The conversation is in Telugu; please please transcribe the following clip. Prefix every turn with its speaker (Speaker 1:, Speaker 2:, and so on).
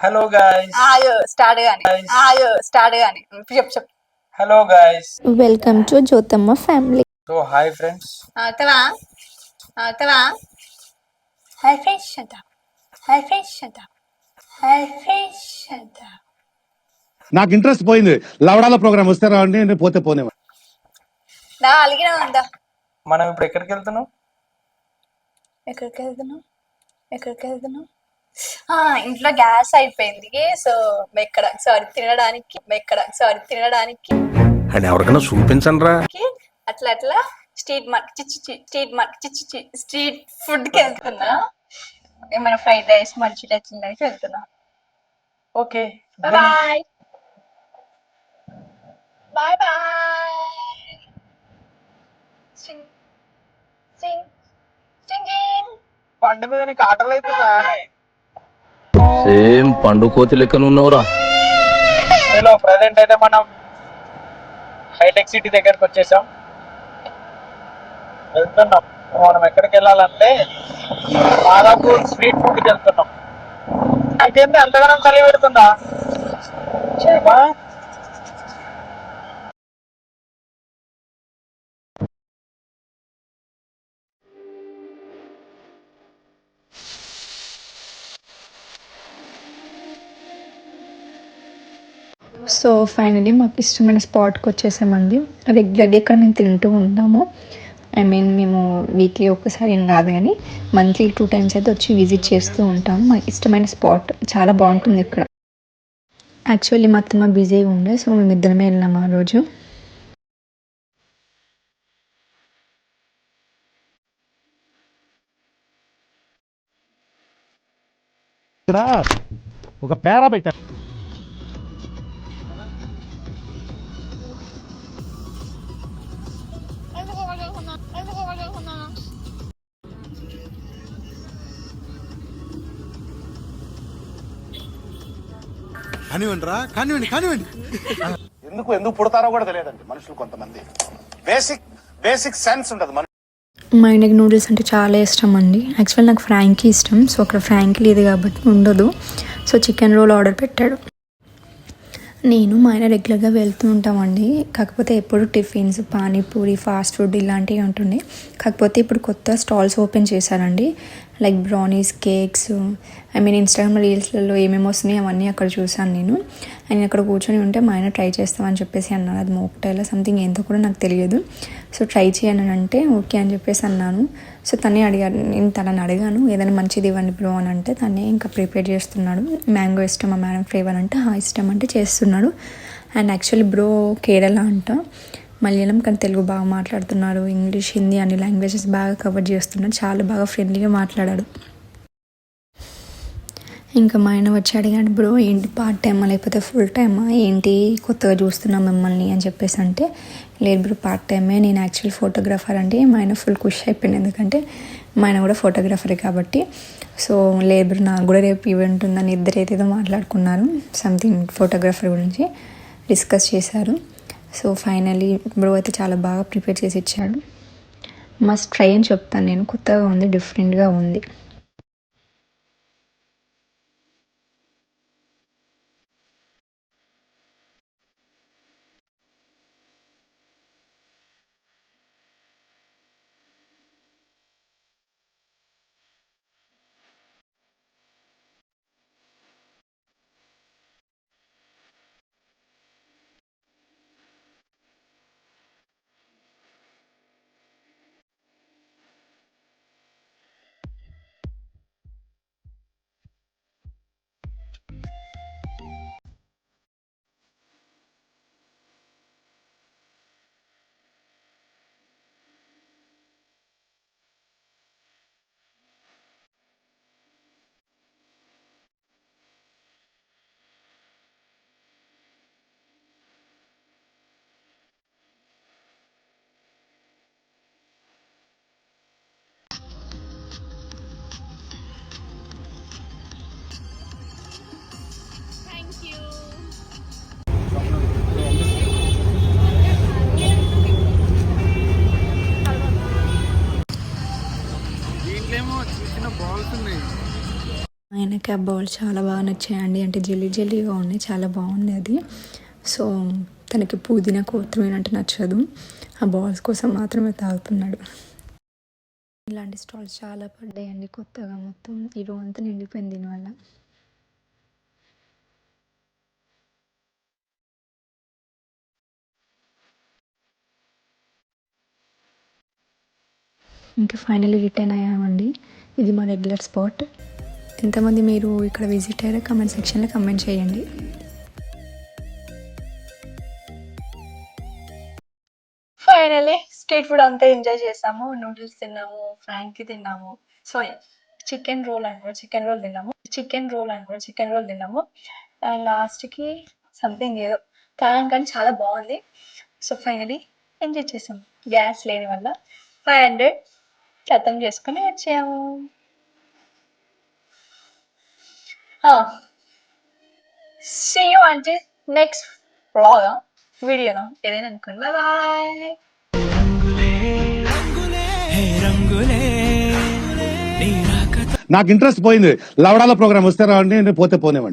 Speaker 1: హలో గైస్
Speaker 2: ఆగు స్టార్ట్ గాని చెప్పు
Speaker 1: hello guys
Speaker 3: welcome to Jyothamma family.
Speaker 1: So hi friends.
Speaker 2: అవుతావా హాయ్ ఫ్రెండ్స్ అంట హాయ్ ఫ్రెండ్స్ అంట.
Speaker 4: నాకు ఇంట్రెస్ట్ పోయింది. లవడాల ప్రోగ్రామ్ వస్తే రావండి, నేను పోతే పోనేవా.
Speaker 2: నా అలిగిన ఉందా?
Speaker 1: మనం ఇప్పుడు ఎక్కడికి వెళ్తున్నాం?
Speaker 2: ఎక్కడికి వెళ్తున్నాం? ఇంట్లో గ్యాస్ అయిపోయింది. సో తినడానికి
Speaker 5: అని ఎవరికైనా చూపించండి రా.
Speaker 2: అట్లా స్ట్రీట్ ఫుడ్ కి వెళ్తున్నా. ఏమైనా ఫ్రైడ్ రైస్ మంచూరియా తినడానికి వెళ్తున్నా.
Speaker 1: Okay
Speaker 2: bye bye.
Speaker 1: పండు మీద నీకు ఆటలు అవుతుందా?
Speaker 5: సేమ్ పండు కోతి లెక్కన ఉన్నవరా.
Speaker 1: హలో, ప్రజెంట్ అయితే మనం హైటెక్ సిటీ దగ్గరకు వచ్చేసాం. వెళ్తున్నాం. మనం ఎక్కడికి వెళ్ళాలంటే మాదాపూర్ స్ట్రీట్ ఫుడ్కి వెళ్తున్నాం. నాకేంటి అంతగానం చలి పెడుతుందా?
Speaker 3: సో ఫైనలీ మాకు ఇష్టమైన స్పాట్కి వచ్చేసామండి. రెగ్యులర్గా ఇక్కడ మేము తింటూ ఉంటాము. మేము వీక్లీ ఒక్కసారి ఏం కాదు కానీ మంత్లీ 2 times అయితే వచ్చి విజిట్ చేస్తూ ఉంటాము. మాకు ఇష్టమైన స్పాట్ చాలా బాగుంటుంది ఇక్కడ. యాక్చువల్లీ మా అత్తమ్మ బిజీగా ఉండే, సో మేము ఇద్దరమే వెళ్ళాము ఆ రోజు.
Speaker 4: ఇక్కడ ఒక పేరా పెట్టారు.
Speaker 6: కానివ్వండి. ఎందుకు పుడతారో కూడా తెలియదండి మనుషులు. కొంతమంది బేసిక్ సెన్స్ ఉండదు.
Speaker 3: మా ఆయనకి నూడిల్స్ అంటే చాలా ఇష్టం అండి. యాక్చువల్ నాకు ఫ్రాంకీ ఇష్టం, సో అక్కడ ఫ్రాంకీ లేదు కాబట్టి ఉండదు. సో చికెన్ రోల్ ఆర్డర్ పెట్టాడు. నేను మా ఆయన రెగ్యులర్గా వెళ్తూ ఉంటామండి. కాకపోతే ఎప్పుడు టిఫిన్స్, పానీపూరి, ఫాస్ట్ ఫుడ్ ఇలాంటివి ఉంటుండే. కాకపోతే ఇప్పుడు కొత్త స్టాల్స్ ఓపెన్ చేశారండి. Like brownies, cakes. ఇన్స్టాగ్రామ్ రీల్స్లలో ఏమేమి వస్తున్నాయి అవన్నీ అక్కడ చూసాను నేను. అండ్ అక్కడ కూర్చొని ఉంటే మా ఆయన ట్రై చేస్తామని చెప్పేసి అన్నారు. అది మోక్టైల్ సంథింగ్ ఏంటో కూడా నాకు తెలియదు. సో ట్రై చేయను అంటే ఓకే అని చెప్పేసి అన్నాను. సో తనే అడిగాను, నేను తనని అడిగాను ఏదైనా మంచిది ఇవ్వండి బ్రో అని అంటే తనే ఇంకా ప్రిపేర్ చేస్తున్నాడు. మ్యాంగో ఇష్టం, ఆ మేడం ఫ్లేవర్ అంటే ఇష్టం అంటే చేస్తున్నాడు. అండ్ యాక్చువల్లీ బ్రో కేరళ అంట, మలయాళం కానీ తెలుగు బాగా మాట్లాడుతున్నారు. ఇంగ్లీష్, హిందీ అన్ని లాంగ్వేజెస్ బాగా కవర్ చేస్తున్నాడు. చాలా బాగా ఫ్రెండ్లీగా మాట్లాడాడు. ఇంకా మా ఆయన వచ్చి అడిగాడు, బ్రో ఏంటి పార్ట్ టైమా లేకపోతే ఫుల్ టైమా ఏంటి కొత్తగా చూస్తున్నాం మిమ్మల్ని అని చెప్పేసి అంటే, లేదు బ్రో పార్ట్ టైమే, నేను యాక్చువల్ ఫోటోగ్రాఫర్ అంటే. మా ఆయన ఫుల్ ఖుషి అయిపోయింది, ఎందుకంటే మా ఆయన కూడా ఫోటోగ్రాఫరే కాబట్టి. సో లేదు బ్రో నాకు కూడా రేపు ఈవెంట్ ఉందని ఇద్దరైతే ఏదో మాట్లాడుకున్నారు. సంథింగ్ ఫోటోగ్రాఫర్ గురించి డిస్కస్ చేశారు. సో ఫైనలీ బ్రో అయితే చాలా బాగా ప్రిపేర్ చేసి ఇచ్చాడు. మస్ట్ ట్రై అని చెప్తాను నేను. కొత్తగా ఉంది, డిఫరెంట్గా ఉంది. ఆయనకి ఆ బౌల్ చాలా బాగా నచ్చాయండి. అంటే జెల్లీ జెల్లీగా ఉన్నాయి, చాలా బాగుంది అది. సో తనకి పుదీనా కొత్తిమీర అంటే నచ్చదు, ఆ బౌల్స్ కోసం మాత్రమే తాగుతున్నాడు. ఇలాంటి స్టాల్స్ చాలా పడ్డాయండి కొత్తగా, మొత్తం ఈ రో అంతా నిండిపోయింది దీనివల్ల. ఇంకా ఫైనల్లీ రిటర్న్ అయ్యామండి. ఇది మా రెగ్యులర్ స్పాట్. ఎంతమంది మీరు ఇక్కడ విజిట్ అయ్యారో కమెంట్ సెక్షన్లో కమెంట్ చేయండి.
Speaker 2: ఫైనలీ స్ట్రీట్ ఫుడ్ అంతా ఎంజాయ్ చేసాము. నూడిల్స్ తిన్నాము, ఫ్రాంకీ తిన్నాము, సారీ చికెన్ రోల్ తిన్నాము, చికెన్ రోల్ తిన్నాము. అండ్ లాస్ట్కి సంథింగ్ ఏదో కానీ చాలా బాగుంది. సో ఫైనలీ ఎంజాయ్ చేసాము. గ్యాస్ లేని వల్ల 500 ఖతం చేసుకుని వచ్చాము. See you until next vlog వీడియోలో ఏదైనా అనుకోండి. బాయ్.
Speaker 4: నాకు ఇంట్రెస్ట్ పోయింది. లవడాల ప్రోగ్రామ్ వస్తే రావండి, నేను పోతే పోనేవండి.